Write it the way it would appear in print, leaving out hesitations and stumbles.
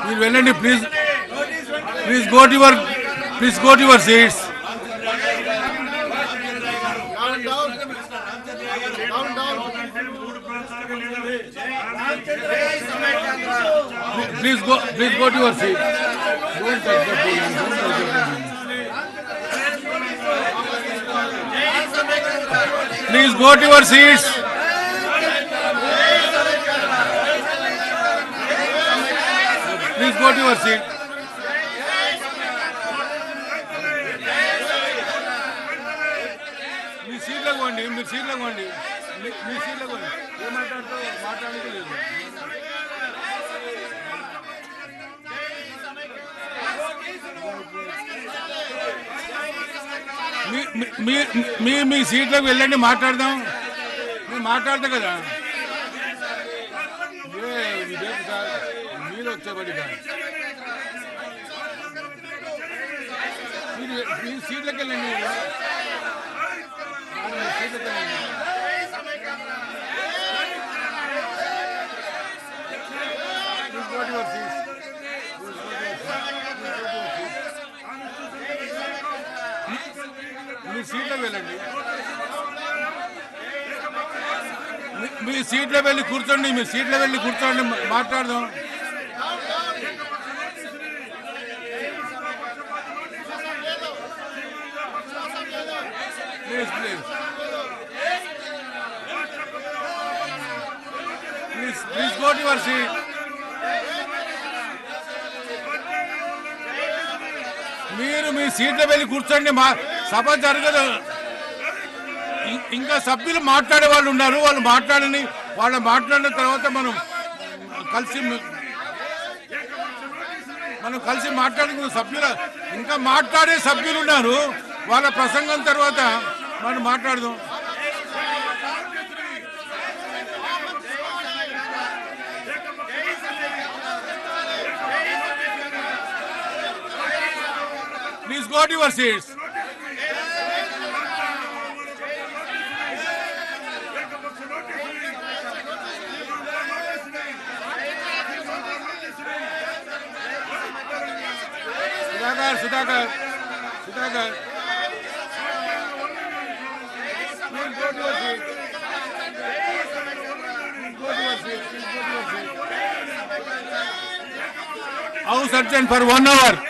మీరు వెళ్ళండి please. Please go to your seats. Please go to your seat. Don't touch the podium. Please go to your seats. Please go to your seat. మీ సీట్లకు పోండి. ఏం మాట్లాడడానికి లేదు. మీ సీట్లోకి వెళ్ళండి, మాట్లాడదాం. మేము మాట్లాడతా కదా. మీరు వచ్చేబడి మీ సీట్లోకి వెళ్ళండి. మీ సీట్లోకి వెళ్ళండి. మీ సీట్లో వెళ్ళి కూర్చోండి. మాట్లాడదాం. Please go to your seat. మీరు మీ సీట్లో వెళ్ళి కూర్చోండి. సభ జరగదు. ఇంకా సభ్యులు మాట్లాడే వాళ్ళు ఉన్నారు. వాళ్ళు మాట్లాడిన తర్వాత మనం కలిసి మాట్లాడుకున్న ఇంకా మాట్లాడే సభ్యులు ఉన్నారు. వాళ్ళ ప్రసంగం తర్వాత మనం మాట్లాడదాం. Please go to your seats. Sudhakar House adjourned for 1 hour.